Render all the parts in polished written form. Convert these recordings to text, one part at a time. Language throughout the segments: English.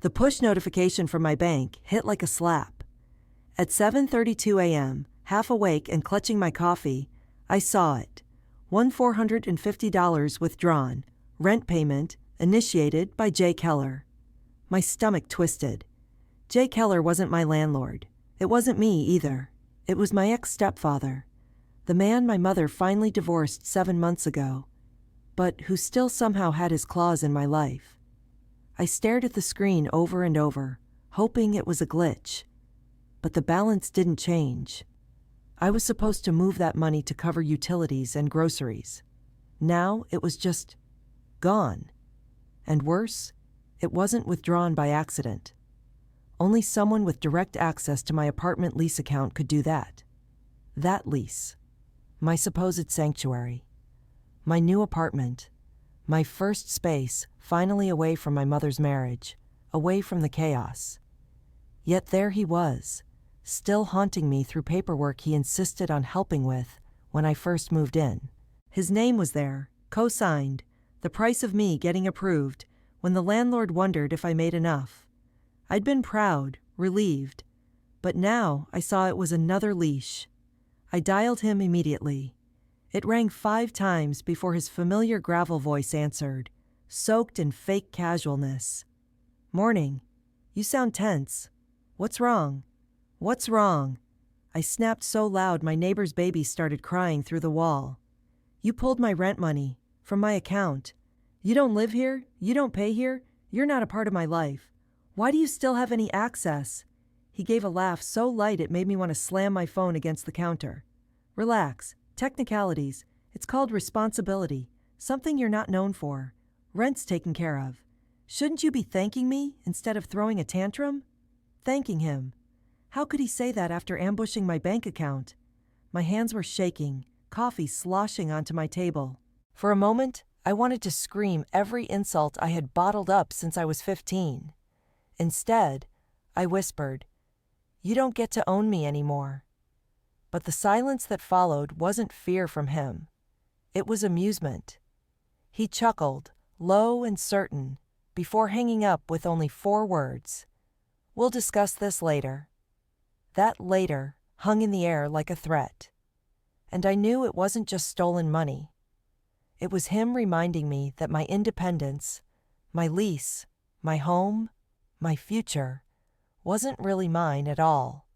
The push notification from my bank hit like a slap. At 7:32 a.m., half awake and clutching my coffee, I saw it. $1,450 withdrawn, rent payment, initiated by Jay Keller. My stomach twisted. Jay Keller wasn't my landlord. It wasn't me either. It was my ex-stepfather, the man my mother finally divorced 7 months ago, but who still somehow had his claws in my life. I stared at the screen over and over, hoping it was a glitch. But the balance didn't change. I was supposed to move that money to cover utilities and groceries. Now it was just gone. And worse, it wasn't withdrawn by accident. Only someone with direct access to my apartment lease account could do that. That lease. My supposed sanctuary. My new apartment. My first space, finally away from my mother's marriage, away from the chaos. Yet there he was, still haunting me through paperwork he insisted on helping with when I first moved in. His name was there, co-signed, the price of me getting approved, when the landlord wondered if I made enough. I'd been proud, relieved, but now I saw it was another leash. I dialed him immediately. It rang 5 times before his familiar gravel voice answered, soaked in fake casualness. "Morning. You sound tense. What's wrong? What's wrong?" I snapped so loud my neighbor's baby started crying through the wall. "You pulled my rent money from my account. You don't live here? You don't pay here? You're not a part of my life. Why do you still have any access?" He gave a laugh so light it made me want to slam my phone against the counter. "Relax. Technicalities. It's called responsibility, something you're not known for. Rent's taken care of. Shouldn't you be thanking me instead of throwing a tantrum?" Thanking him. How could he say that after ambushing my bank account? My hands were shaking, coffee sloshing onto my table. For a moment, I wanted to scream every insult I had bottled up since I was 15. Instead, I whispered, "You don't get to own me anymore." But the silence that followed wasn't fear from him. It was amusement. He chuckled, low and certain, before hanging up with only 4 words. "We'll discuss this later." That later hung in the air like a threat. And I knew it wasn't just stolen money. It was him reminding me that my independence, my lease, my home, my future, wasn't really mine at all.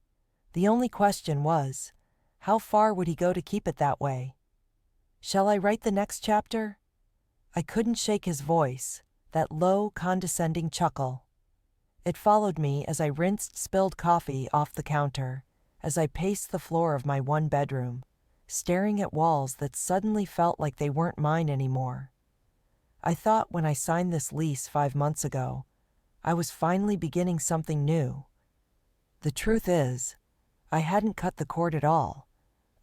The only question was, how far would he go to keep it that way? Shall I write the next chapter? I couldn't shake his voice, that low, condescending chuckle. It followed me as I rinsed spilled coffee off the counter, as I paced the floor of my 1-bedroom, staring at walls that suddenly felt like they weren't mine anymore. I thought when I signed this lease 5 months ago, I was finally beginning something new. The truth is, I hadn't cut the cord at all.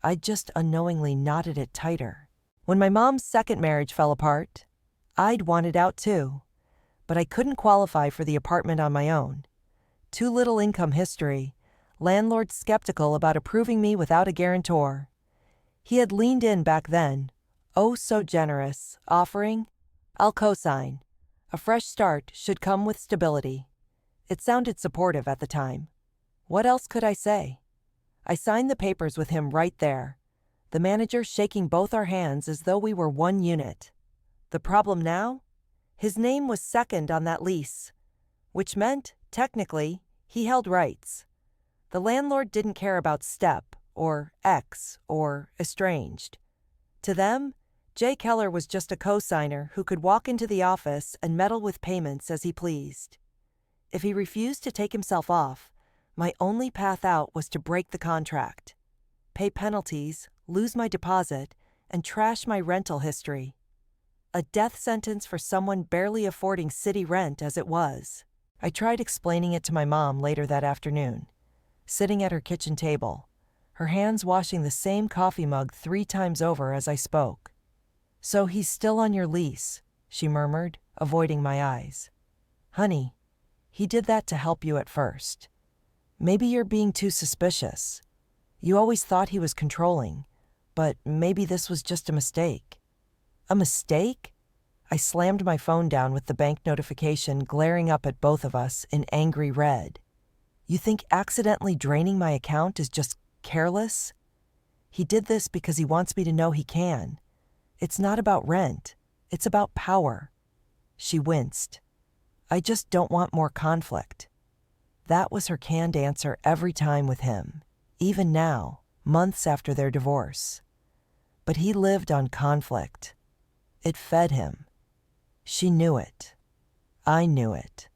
I'd just unknowingly knotted it tighter. When my mom's second marriage fell apart, I'd wanted out too. But I couldn't qualify for the apartment on my own. Too little income history, landlord skeptical about approving me without a guarantor. He had leaned in back then, oh so generous, offering, "I'll co-sign. A fresh start should come with stability." It sounded supportive at the time. What else could I say? I signed the papers with him right there, the manager shaking both our hands as though we were one unit. The problem now? His name was second on that lease, which meant, technically, he held rights. The landlord didn't care about step, or ex, or estranged. To them, Jay Keller was just a co-signer who could walk into the office and meddle with payments as he pleased. If he refused to take himself off, my only path out was to break the contract, pay penalties, lose my deposit, and trash my rental history. A death sentence for someone barely affording city rent as it was. I tried explaining it to my mom later that afternoon, sitting at her kitchen table, her hands washing the same coffee mug 3 times over as I spoke. "So he's still on your lease," she murmured, avoiding my eyes. "Honey, he did that to help you at first. Maybe you're being too suspicious. You always thought he was controlling, but maybe this was just a mistake." "A mistake?" I slammed my phone down with the bank notification glaring up at both of us in angry red. You think accidentally draining my account is just careless? He did this because he wants me to know he can. It's not about rent. It's about power. She winced. I just don't want more conflict. That was her canned answer every time with him, even now, months after their divorce. But he lived on conflict. It fed him. She knew it. I knew it.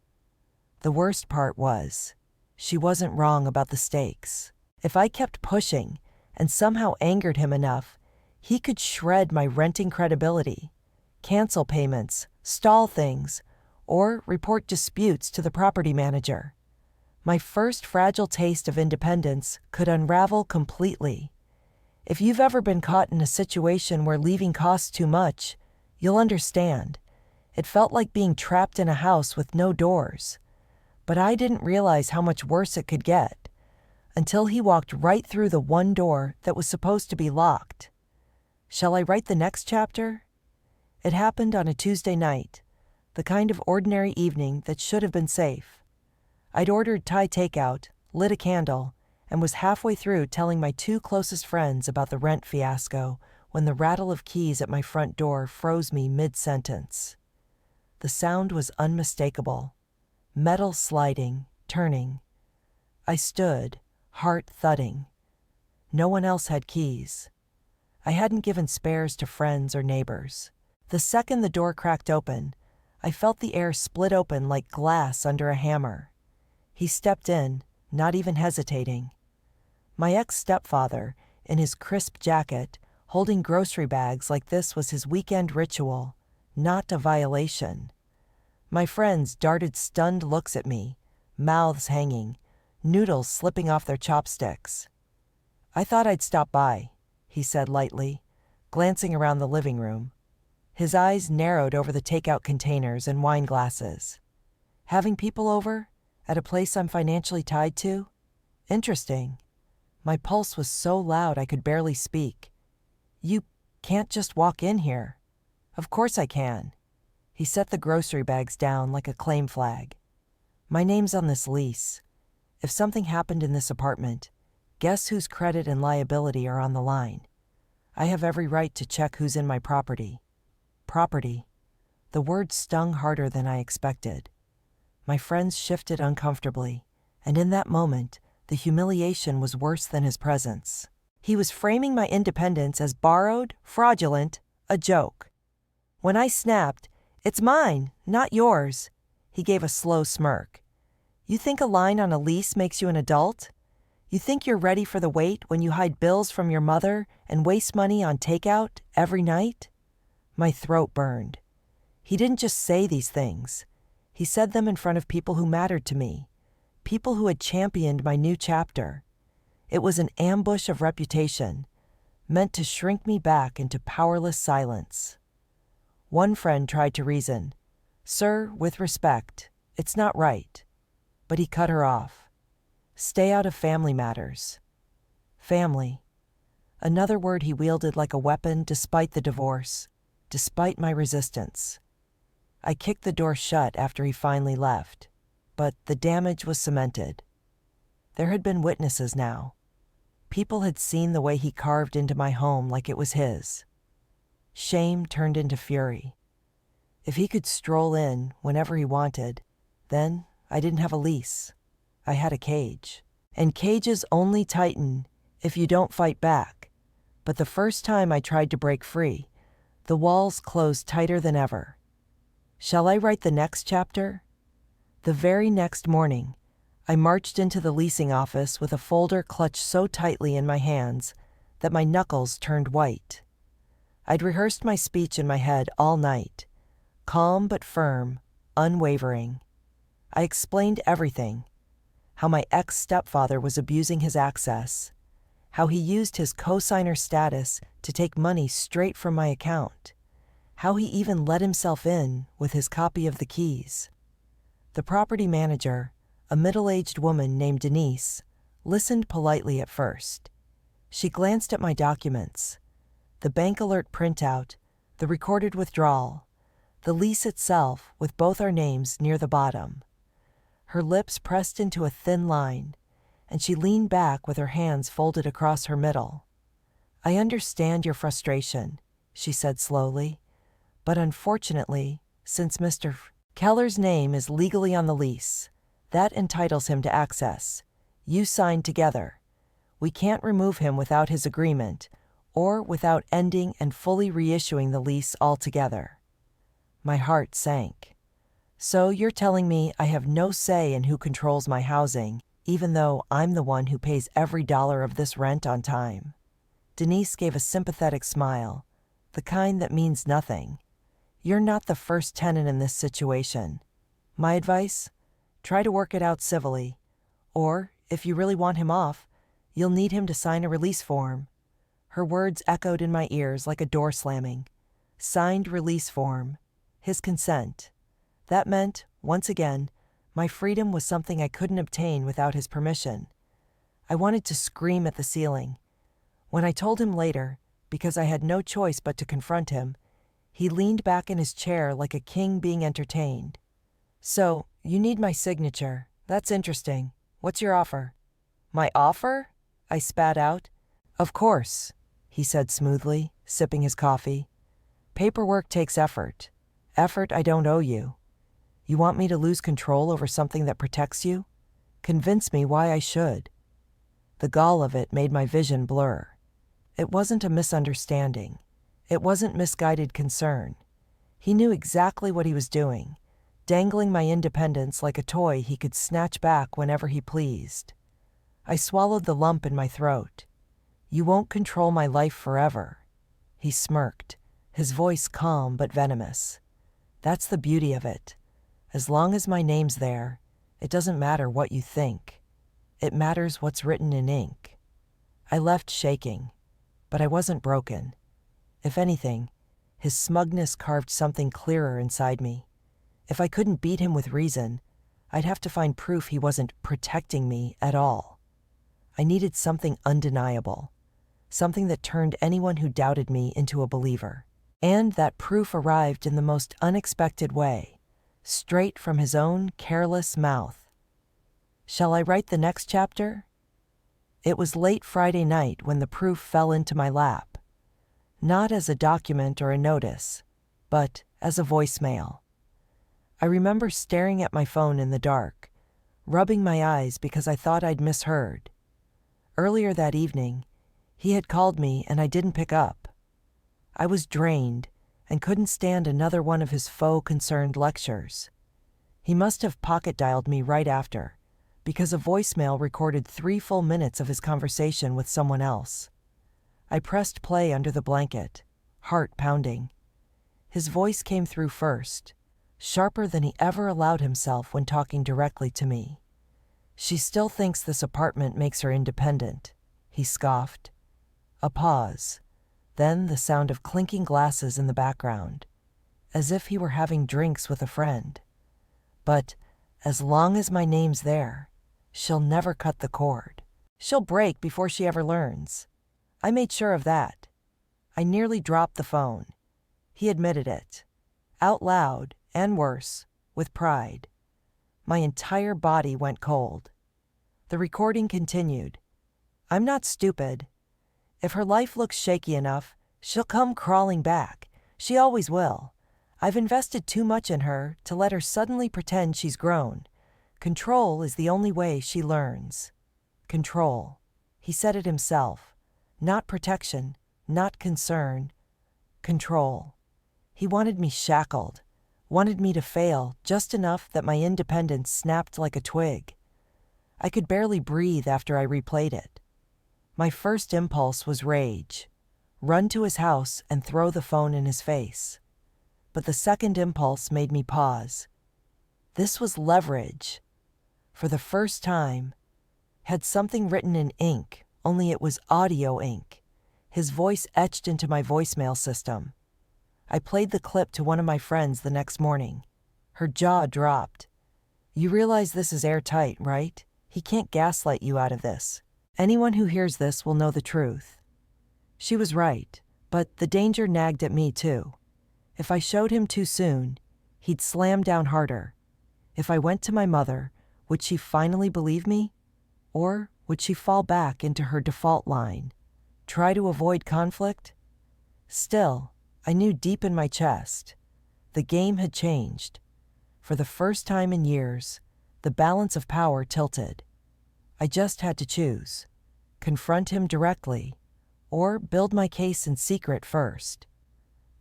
The worst part was, she wasn't wrong about the stakes. If I kept pushing and somehow angered him enough, he could shred my renting credibility, cancel payments, stall things, or report disputes to the property manager. My first fragile taste of independence could unravel completely. If you've ever been caught in a situation where leaving costs too much, you'll understand. It felt like being trapped in a house with no doors. But I didn't realize how much worse it could get, until he walked right through the one door that was supposed to be locked. Shall I write the next chapter? It happened on a Tuesday night, the kind of ordinary evening that should have been safe. I'd ordered Thai takeout, lit a candle, and was halfway through telling my two closest friends about the rent fiasco when the rattle of keys at my front door froze me mid-sentence. The sound was unmistakable. Metal sliding, turning. I stood, heart thudding. No one else had keys. I hadn't given spares to friends or neighbors. The second the door cracked open, I felt the air split open like glass under a hammer. He stepped in, not even hesitating. My ex-stepfather, in his crisp jacket, holding grocery bags like this was his weekend ritual, not a violation. My friends darted stunned looks at me, mouths hanging, noodles slipping off their chopsticks. I thought I'd stop by, he said lightly, glancing around the living room. His eyes narrowed over the takeout containers and wine glasses. Having people over? At a place I'm financially tied to? Interesting. My pulse was so loud I could barely speak. You can't just walk in here. Of course I can. He set the grocery bags down like a claim flag. My name's on this lease. If something happened in this apartment, guess whose credit and liability are on the line? I have every right to check who's in my property. Property. The word stung harder than I expected. My friends shifted uncomfortably, and in that moment, the humiliation was worse than his presence. He was framing my independence as borrowed, fraudulent, a joke. When I snapped, "It's mine, not yours," he gave a slow smirk. You think a line on a lease makes you an adult? You think you're ready for the wait when you hide bills from your mother and waste money on takeout every night? My throat burned. He didn't just say these things. He said them in front of people who mattered to me, people who had championed my new chapter. It was an ambush of reputation, meant to shrink me back into powerless silence. One friend tried to reason, "Sir, with respect, it's not right." But he cut her off. "Stay out of family matters." Family. Another word he wielded like a weapon despite the divorce, despite my resistance. I kicked the door shut after he finally left, but the damage was cemented. There had been witnesses now. People had seen the way he carved into my home like it was his. Shame turned into fury. If he could stroll in whenever he wanted, then I didn't have a lease. I had a cage. And cages only tighten if you don't fight back. But the first time I tried to break free, the walls closed tighter than ever. Shall I write the next chapter? The very next morning, I marched into the leasing office with a folder clutched so tightly in my hands that my knuckles turned white. I'd rehearsed my speech in my head all night, calm but firm, unwavering. I explained everything, how my ex-stepfather was abusing his access, how he used his co-signer status to take money straight from my account, how he even let himself in with his copy of the keys. The property manager, a middle-aged woman named Denise, listened politely at first. She glanced at my documents, the bank alert printout, the recorded withdrawal, The lease itself, with both our names near the bottom. Her lips pressed into a thin line, and she leaned back with her hands folded across her middle. "I understand your frustration," she said slowly, "but unfortunately, since Mr. Keller's name is legally on the lease, that entitles him to access. You signed together. We can't remove him without his agreement, or without ending and fully reissuing the lease altogether." My heart sank. "So you're telling me I have no say in who controls my housing, even though I'm the one who pays every dollar of this rent on time?" Denise gave a sympathetic smile, the kind that means nothing. "You're not the first tenant in this situation. My advice? Try to work it out civilly. Or, if you really want him off, you'll need him to sign a release form." Her words echoed in my ears like a door slamming. Signed release form. His consent. That meant, once again, my freedom was something I couldn't obtain without his permission. I wanted to scream at the ceiling. When I told him later, because I had no choice but to confront him, he leaned back in his chair like a king being entertained. "So, you need my signature. That's interesting. What's your offer?" "My offer?" I spat out. "Of course," he said smoothly, sipping his coffee. "Paperwork takes effort. Effort I don't owe you. You want me to lose control over something that protects you? Convince me why I should." The gall of it made my vision blur. It wasn't a misunderstanding. It wasn't misguided concern. He knew exactly what he was doing, dangling my independence like a toy he could snatch back whenever he pleased. I swallowed the lump in my throat. "You won't control my life forever." He smirked, his voice calm but venomous. "That's the beauty of it. As long as my name's there, it doesn't matter what you think. It matters what's written in ink." I left shaking, but I wasn't broken. If anything, his smugness carved something clearer inside me. If I couldn't beat him with reason, I'd have to find proof he wasn't protecting me at all. I needed something undeniable, something that turned anyone who doubted me into a believer. And that proof arrived in the most unexpected way, straight from his own careless mouth. Shall I write the next chapter? It was late Friday night when the proof fell into my lap. Not as a document or a notice, but as a voicemail. I remember staring at my phone in the dark, rubbing my eyes because I thought I'd misheard. Earlier that evening, he had called me and I didn't pick up. I was drained and couldn't stand another one of his faux-concerned lectures. He must have pocket-dialed me right after, because a voicemail recorded 3 full minutes of his conversation with someone else. I pressed play under the blanket, heart pounding. His voice came through first, sharper than he ever allowed himself when talking directly to me. "She still thinks this apartment makes her independent," he scoffed. A pause, then the sound of clinking glasses in the background, as if he were having drinks with a friend. "But as long as my name's there, she'll never cut the cord. She'll break before she ever learns. I made sure of that." I nearly dropped the phone. He admitted it, out loud, and worse, with pride. My entire body went cold. The recording continued. "I'm not stupid. If her life looks shaky enough, she'll come crawling back. She always will. I've invested too much in her to let her suddenly pretend she's grown. Control is the only way she learns." Control. He said it himself. Not protection, not concern. Control. He wanted me shackled, wanted me to fail just enough that my independence snapped like a twig. I could barely breathe after I replayed it. My first impulse was rage. Run to his house and throw the phone in his face. But the second impulse made me pause. This was leverage. For the first time, had something written in ink, only it was audio ink. His voice etched into my voicemail system. I played the clip to one of my friends the next morning. Her jaw dropped. "You realize this is airtight, right? He can't gaslight you out of this. Anyone who hears this will know the truth." She was right, but the danger nagged at me too. If I showed him too soon, he'd slam down harder. If I went to my mother, would she finally believe me? Or would she fall back into her default line? Try to avoid conflict? Still, I knew deep in my chest. The game had changed. For the first time in years, the balance of power tilted. I just had to choose. Confront him directly, or build my case in secret first.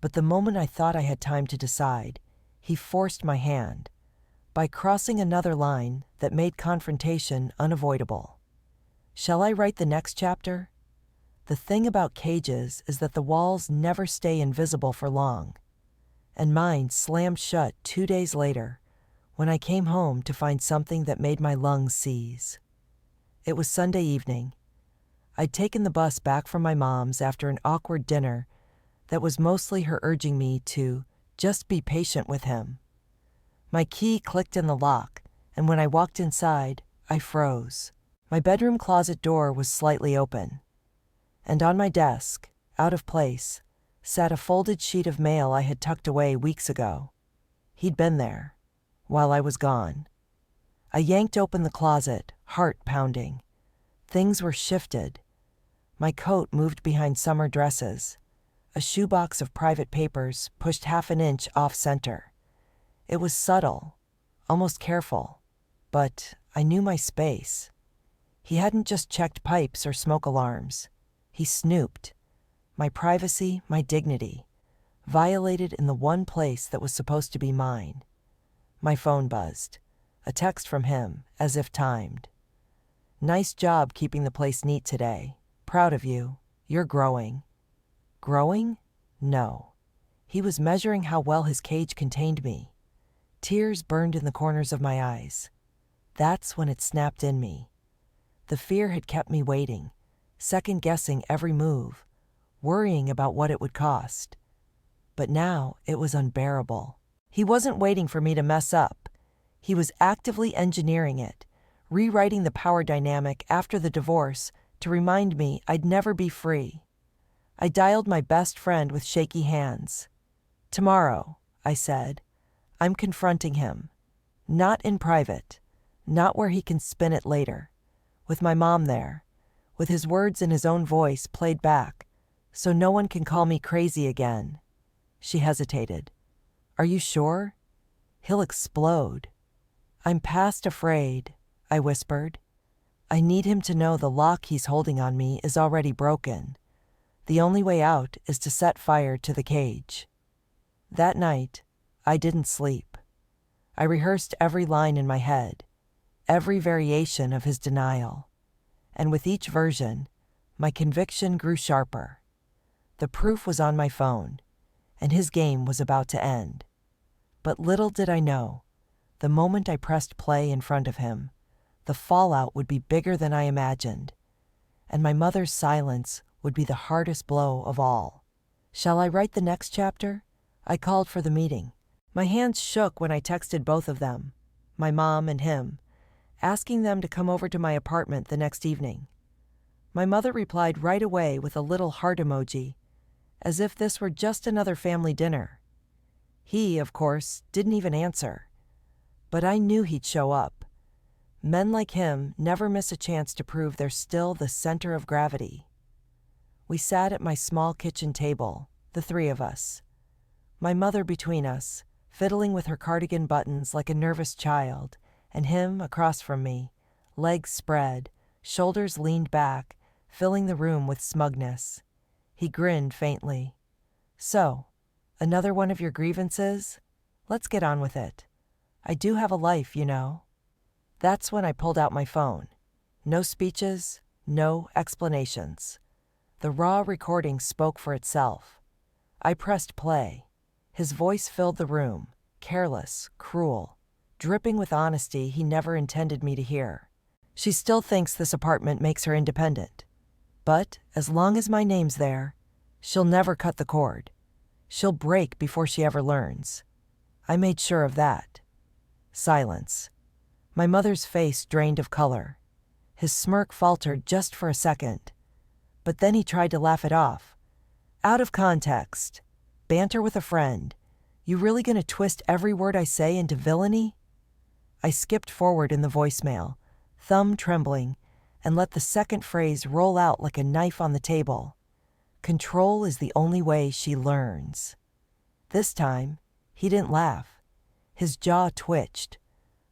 But the moment I thought I had time to decide, he forced my hand, by crossing another line that made confrontation unavoidable. Shall I write the next chapter? The thing about cages is that the walls never stay invisible for long. And mine slammed shut 2 days later, when I came home to find something that made my lungs seize. It was Sunday evening. I'd taken the bus back from my mom's after an awkward dinner that was mostly her urging me to just be patient with him. My key clicked in the lock, and when I walked inside, I froze. My bedroom closet door was slightly open, and on my desk, out of place, sat a folded sheet of mail I had tucked away weeks ago. He'd been there, while I was gone. I yanked open the closet, heart pounding. Things were shifted. My coat moved behind summer dresses. A shoebox of private papers pushed half an inch off-center. It was subtle, almost careful, but I knew my space. He hadn't just checked pipes or smoke alarms. He snooped. My privacy, my dignity, violated in the one place that was supposed to be mine. My phone buzzed. A text from him, as if timed. "Nice job keeping the place neat today. Proud of you. You're growing." Growing? No. He was measuring how well his cage contained me. Tears burned in the corners of my eyes. That's when it snapped in me. The fear had kept me waiting, second-guessing every move, worrying about what it would cost. But now it was unbearable. He wasn't waiting for me to mess up. He was actively engineering it, rewriting the power dynamic after the divorce to remind me I'd never be free. I dialed my best friend with shaky hands. "Tomorrow," I said, "I'm confronting him. Not in private, not where he can spin it later. With my mom there, with his words in his own voice played back, so no one can call me crazy again." She hesitated. "Are you sure? He'll explode." "I'm past afraid," I whispered. "I need him to know the lock he's holding on me is already broken. The only way out is to set fire to the cage." That night, I didn't sleep. I rehearsed every line in my head, every variation of his denial. And with each version, my conviction grew sharper. The proof was on my phone, and his game was about to end. But little did I know, the moment I pressed play in front of him, the fallout would be bigger than I imagined, and my mother's silence would be the hardest blow of all. "Shall I write the next chapter?" I called for the meeting. My hands shook when I texted both of them, my mom and him, asking them to come over to my apartment the next evening. My mother replied right away with a little heart emoji, as if this were just another family dinner. He, of course, didn't even answer. But I knew he'd show up. Men like him never miss a chance to prove they're still the center of gravity. We sat at my small kitchen table, the three of us. My mother between us, fiddling with her cardigan buttons like a nervous child, and him across from me, legs spread, shoulders leaned back, filling the room with smugness. He grinned faintly. "So, another one of your grievances? Let's get on with it. I do have a life, you know." That's when I pulled out my phone. No speeches, no explanations. The raw recording spoke for itself. I pressed play. His voice filled the room, careless, cruel, dripping with honesty he never intended me to hear. "She still thinks this apartment makes her independent. But as long as my name's there, she'll never cut the cord. She'll break before she ever learns. I made sure of that." Silence. My mother's face drained of color. His smirk faltered just for a second. But then he tried to laugh it off. "Out of context. Banter with a friend. You really gonna twist every word I say into villainy? I skipped forward in the voicemail, thumb trembling, and let the second phrase roll out like a knife on the table. Control is the only way she learns. This time, he didn't laugh. His jaw twitched.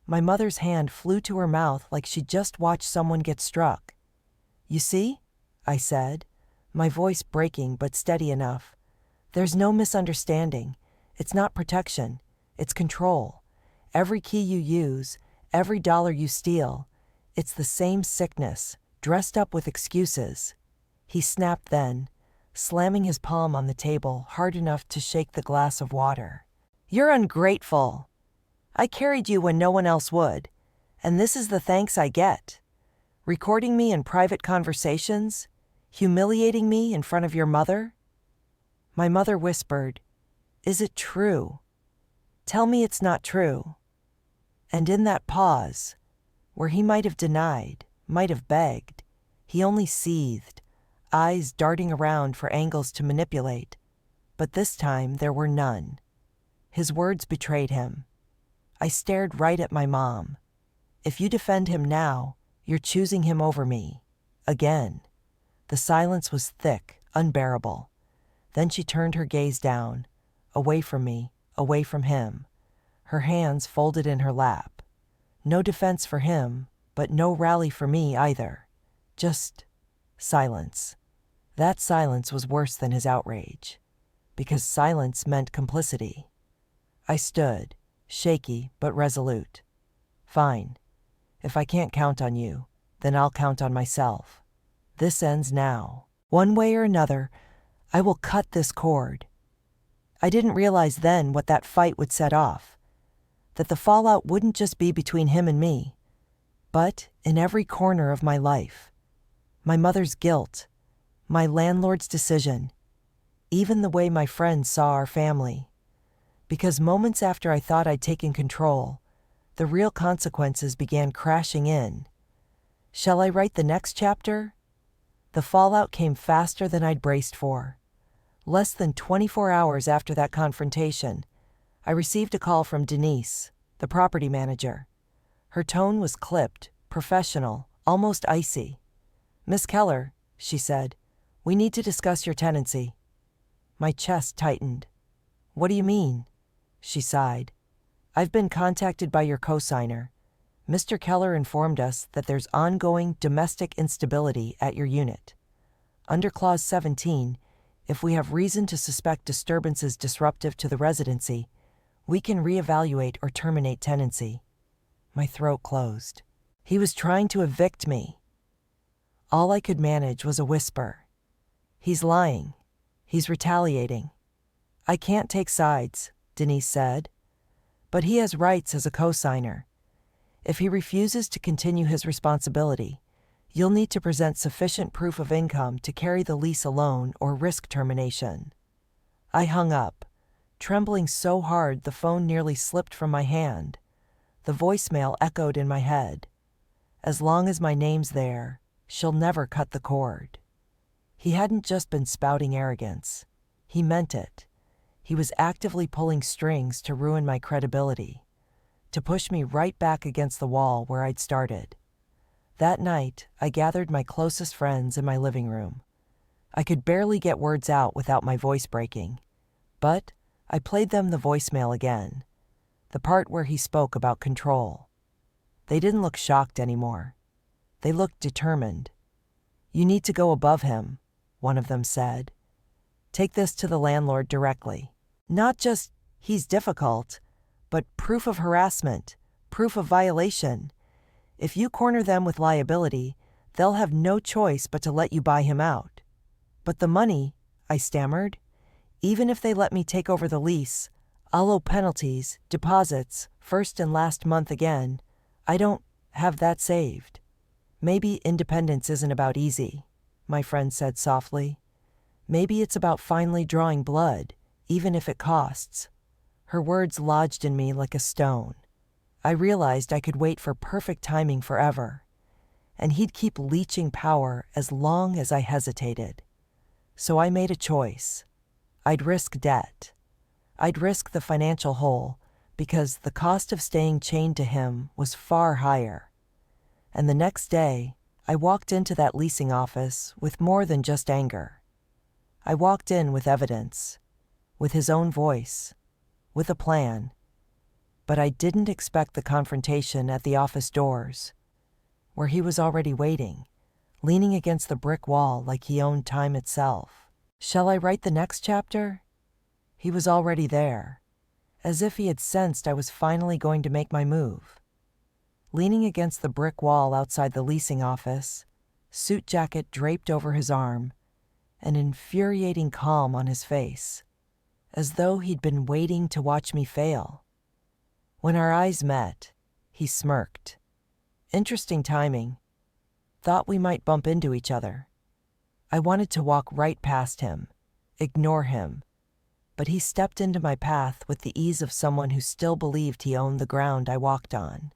My mother's hand flew to her mouth like she'd just watched someone get struck. You see? I said, my voice breaking but steady enough. There's no misunderstanding. It's not protection. It's control. Every key you use, every dollar you steal, it's the same sickness, dressed up with excuses. He snapped then, slamming his palm on the table hard enough to shake the glass of water. You're ungrateful. I carried you when no one else would, and this is the thanks I get. Recording me in private conversations? Humiliating me in front of your mother? My mother whispered, Is it true? Tell me it's not true. And in that pause, where he might have denied, might have begged, he only seethed, eyes darting around for angles to manipulate. But this time there were none. His words betrayed him. I stared right at my mom. If you defend him now, you're choosing him over me. Again. The silence was thick, unbearable. Then she turned her gaze down, away from me, away from him, her hands folded in her lap. No defense for him, but no rally for me either. Just silence. That silence was worse than his outrage, because silence meant complicity. I stood, shaky but resolute. Fine. If I can't count on you, then I'll count on myself. This ends now. One way or another, I will cut this cord. I didn't realize then what that fight would set off, that the fallout wouldn't just be between him and me, but in every corner of my life. My mother's guilt, my landlord's decision, even the way my friends saw our family. Because moments after I thought I'd taken control, the real consequences began crashing in. Shall I write the next chapter? The fallout came faster than I'd braced for. Less than 24 hours after that confrontation, I received a call from Denise, the property manager. Her tone was clipped, professional, almost icy. Miss Keller, she said, we need to discuss your tenancy. My chest tightened. What do you mean? She sighed. I've been contacted by your cosigner. Mr. Keller informed us that there's ongoing domestic instability at your unit. Under Clause 17, if we have reason to suspect disturbances disruptive to the residency, we can reevaluate or terminate tenancy. My throat closed. He was trying to evict me. All I could manage was a whisper. He's lying. He's retaliating. I can't take sides, Denise said. But he has rights as a cosigner. If he refuses to continue his responsibility, you'll need to present sufficient proof of income to carry the lease alone or risk termination. I hung up, trembling so hard the phone nearly slipped from my hand. The voicemail echoed in my head. As long as my name's there, she'll never cut the cord. He hadn't just been spouting arrogance. He meant it. He was actively pulling strings to ruin my credibility, to push me right back against the wall where I'd started. That night, I gathered my closest friends in my living room. I could barely get words out without my voice breaking, but I played them the voicemail again, the part where he spoke about control. They didn't look shocked anymore. They looked determined. You need to go above him, one of them said. Take this to the landlord directly. Not just, he's difficult, but proof of harassment, proof of violation. If you corner them with liability, they'll have no choice but to let you buy him out. But the money, I stammered, even if they let me take over the lease, I'll owe penalties, deposits, first and last month again. I don't have that saved. Maybe independence isn't about easy, my friend said softly. Maybe it's about finally drawing blood, even if it costs. Her words lodged in me like a stone. I realized I could wait for perfect timing forever, and he'd keep leeching power as long as I hesitated. So I made a choice. I'd risk debt. I'd risk the financial hole because the cost of staying chained to him was far higher. And the next day, I walked into that leasing office with more than just anger. I walked in with evidence, with his own voice, with a plan. But I didn't expect the confrontation at the office doors, where he was already waiting, leaning against the brick wall like he owned time itself. Shall I write the next chapter? He was already there, as if he had sensed I was finally going to make my move. Leaning against the brick wall outside the leasing office, suit jacket draped over his arm, an infuriating calm on his face, as though he'd been waiting to watch me fail. When our eyes met, he smirked. Interesting timing. Thought we might bump into each other. I wanted to walk right past him, ignore him, but he stepped into my path with the ease of someone who still believed he owned the ground I walked on.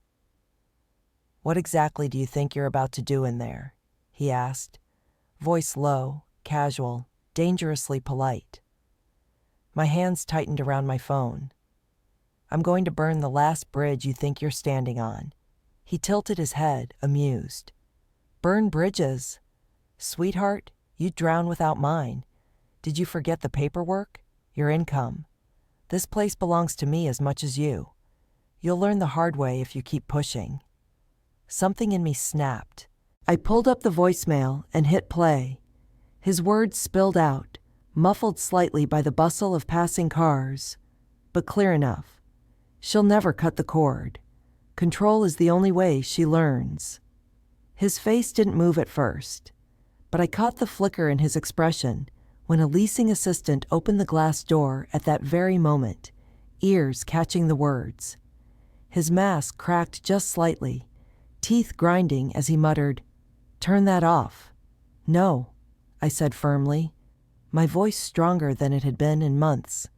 "What exactly do you think you're about to do in there?" he asked, voice low, casual, dangerously polite. My hands tightened around my phone. "I'm going to burn the last bridge you think you're standing on." He tilted his head, amused. "Burn bridges? Sweetheart, you'd drown without mine. Did you forget the paperwork? Your income? This place belongs to me as much as you. You'll learn the hard way if you keep pushing." Something in me snapped. I pulled up the voicemail and hit play. His words spilled out, muffled slightly by the bustle of passing cars, but clear enough. "She'll never cut the cord. Control is the only way she learns." His face didn't move at first, but I caught the flicker in his expression when a leasing assistant opened the glass door at that very moment, ears catching the words. His mask cracked just slightly, teeth grinding as he muttered, "Turn that off." "No," I said firmly, my voice stronger than it had been in months.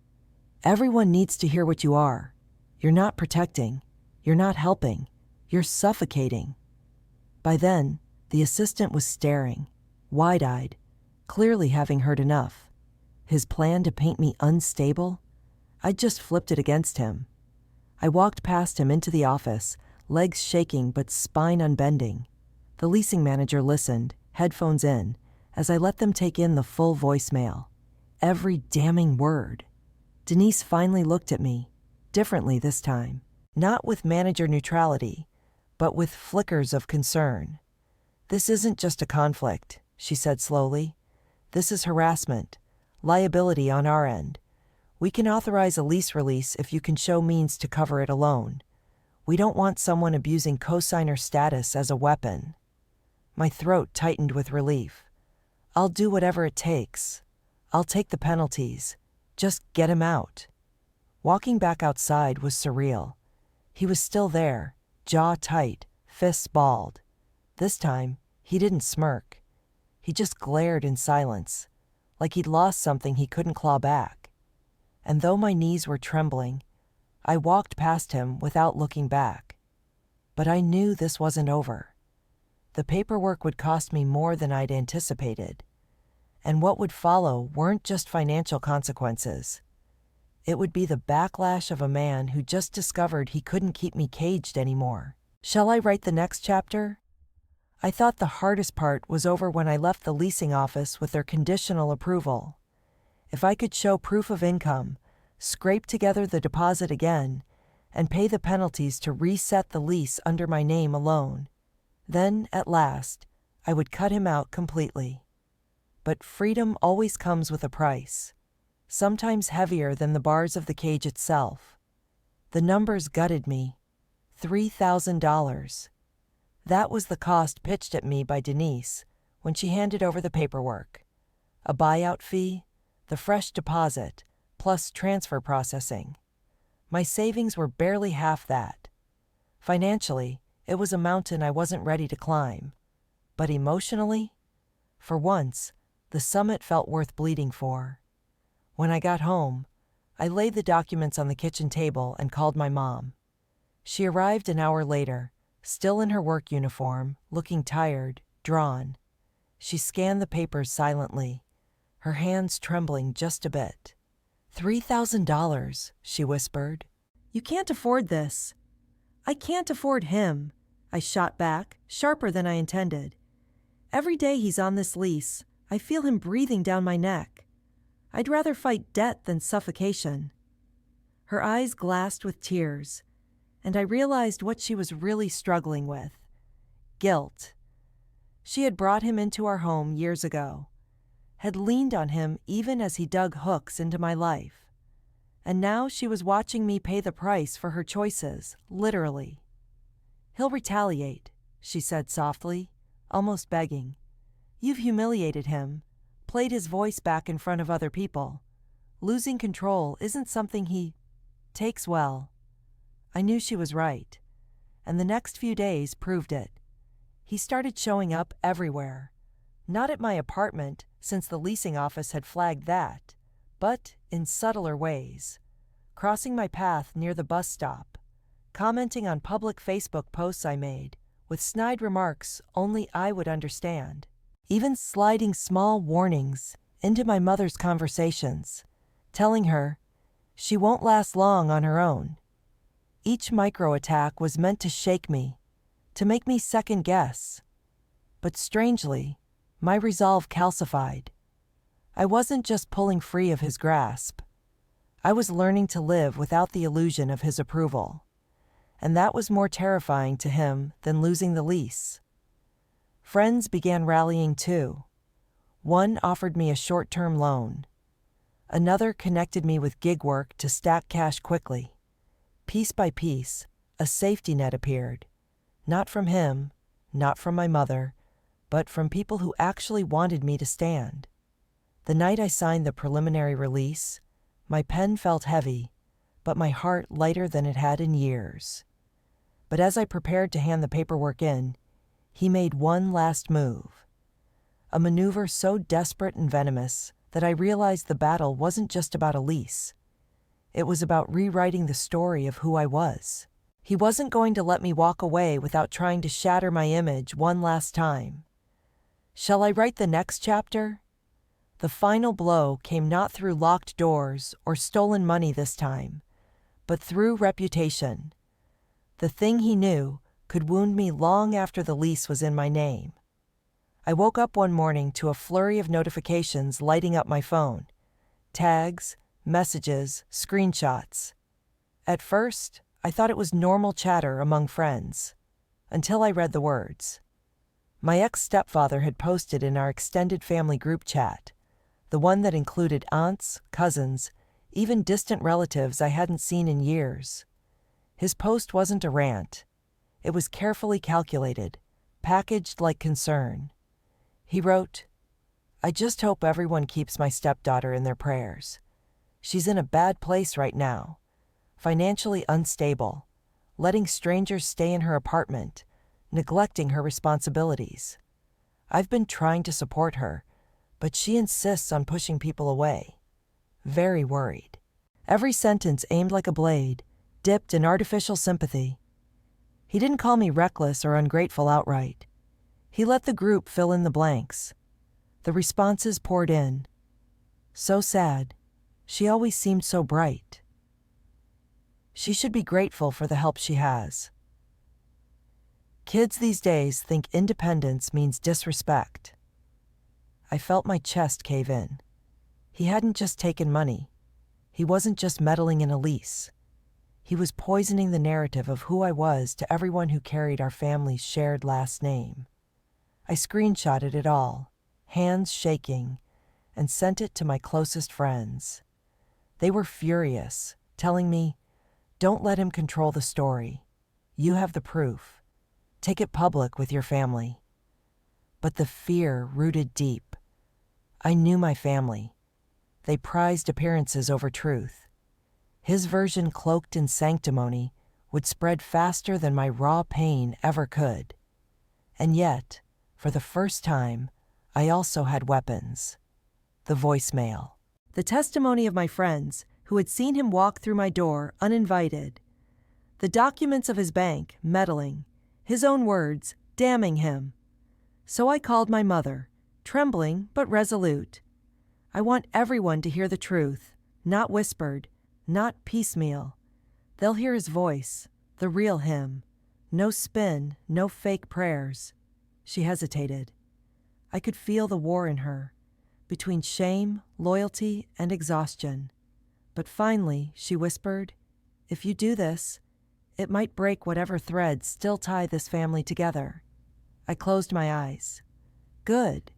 "Everyone needs to hear what you are. You're not protecting. You're not helping. You're suffocating." By then, the assistant was staring, wide-eyed, clearly having heard enough. His plan to paint me unstable? I'd just flipped it against him. I walked past him into the office, legs shaking but spine unbending. The leasing manager listened, headphones in, as I let them take in the full voicemail. Every damning word. Denise finally looked at me, differently this time. Not with manager neutrality, but with flickers of concern. "This isn't just a conflict," she said slowly. "This is harassment, liability on our end. We can authorize a lease release if you can show means to cover it alone. We don't want someone abusing cosigner status as a weapon." My throat tightened with relief. "I'll do whatever it takes. I'll take the penalties. Just get him out." Walking back outside was surreal. He was still there, jaw tight, fists balled. This time, he didn't smirk. He just glared in silence, like he'd lost something he couldn't claw back. And though my knees were trembling, I walked past him without looking back. But I knew this wasn't over. The paperwork would cost me more than I'd anticipated. And what would follow weren't just financial consequences. It would be the backlash of a man who just discovered he couldn't keep me caged anymore. Shall I write the next chapter? I thought the hardest part was over when I left the leasing office with their conditional approval. If I could show proof of income, scrape together the deposit again, and pay the penalties to reset the lease under my name alone, then, at last, I would cut him out completely. But freedom always comes with a price, sometimes heavier than the bars of the cage itself. The numbers gutted me. $3,000. That was the cost pitched at me by Denise when she handed over the paperwork. A buyout fee, the fresh deposit, plus transfer processing. My savings were barely half that. Financially, it was a mountain I wasn't ready to climb. But emotionally? For once, the summit felt worth bleeding for. When I got home, I laid the documents on the kitchen table and called my mom. She arrived an hour later, still in her work uniform, looking tired, drawn. She scanned the papers silently, her hands trembling just a bit. $3,000, she whispered. You can't afford this. I can't afford him, I shot back, sharper than I intended. Every day he's on this lease, I feel him breathing down my neck. I'd rather fight debt than suffocation. Her eyes glassed with tears, and I realized what she was really struggling with. Guilt. She had brought him into our home years ago, had leaned on him even as he dug hooks into my life. And now she was watching me pay the price for her choices, literally. He'll retaliate, she said softly, almost begging. You've humiliated him, played his voice back in front of other people. Losing control isn't something he takes well. I knew she was right, and the next few days proved it. He started showing up everywhere. Not at my apartment, since the leasing office had flagged that, but in subtler ways. Crossing my path near the bus stop, commenting on public Facebook posts I made, with snide remarks only I would understand. Even sliding small warnings into my mother's conversations, telling her she won't last long on her own. Each micro-attack was meant to shake me, to make me second-guess. But strangely, my resolve calcified. I wasn't just pulling free of his grasp. I was learning to live without the illusion of his approval. And that was more terrifying to him than losing the lease. Friends began rallying too. One offered me a short-term loan. Another connected me with gig work to stack cash quickly. Piece by piece, a safety net appeared. Not from him, not from my mother, but from people who actually wanted me to stand. The night I signed the preliminary release, my pen felt heavy, but my heart lighter than it had in years. But as I prepared to hand the paperwork in, he made one last move. A maneuver so desperate and venomous that I realized the battle wasn't just about a lease. It was about rewriting the story of who I was. He wasn't going to let me walk away without trying to shatter my image one last time. Shall I write the next chapter? The final blow came not through locked doors or stolen money this time, but through reputation. The thing he knew could wound me long after the lease was in my name. I woke up one morning to a flurry of notifications lighting up my phone. Tags, messages, screenshots. At first, I thought it was normal chatter among friends, until I read the words. My ex-stepfather had posted in our extended family group chat, the one that included aunts, cousins, even distant relatives I hadn't seen in years. His post wasn't a rant. It was carefully calculated, packaged like concern. He wrote, I just hope everyone keeps my stepdaughter in their prayers. She's in a bad place right now, financially unstable, letting strangers stay in her apartment, neglecting her responsibilities. I've been trying to support her, but she insists on pushing people away. Very worried. Every sentence aimed like a blade, dipped in artificial sympathy. He didn't call me reckless or ungrateful outright. He let the group fill in the blanks. The responses poured in. So sad. She always seemed so bright. She should be grateful for the help she has. Kids these days think independence means disrespect. I felt my chest cave in. He hadn't just taken money. He wasn't just meddling in a lease. He was poisoning the narrative of who I was to everyone who carried our family's shared last name. I screenshotted it all, hands shaking, and sent it to my closest friends. They were furious, telling me, don't let him control the story. You have the proof. Take it public with your family. But the fear rooted deep. I knew my family. They prized appearances over truth. His version cloaked in sanctimony would spread faster than my raw pain ever could. And yet, for the first time, I also had weapons. The voicemail. The testimony of my friends, who had seen him walk through my door uninvited. The documents of his bank, meddling. His own words, damning him. So I called my mother, trembling but resolute. I want everyone to hear the truth, Not whispered, not piecemeal. They'll hear his voice, the real him. No spin, no fake prayers. She hesitated. I could feel the war in her, between shame, loyalty, and exhaustion. But finally, she whispered, "If you do this, it might break whatever threads still tie this family together." I closed my eyes. Good.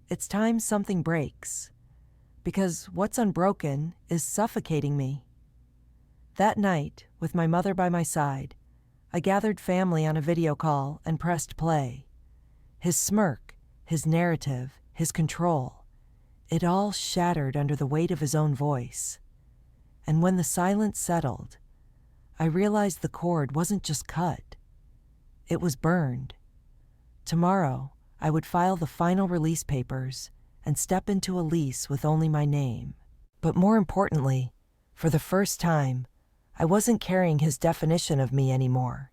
It's time something breaks. Because what's unbroken is suffocating me. That night, with my mother by my side, I gathered family on a video call and pressed play. His smirk, his narrative, his control, it all shattered under the weight of his own voice. And when the silence settled, I realized the cord wasn't just cut. It was burned. Tomorrow, I would file the final release papers and step into a lease with only my name. But more importantly, for the first time, I wasn't carrying his definition of me anymore.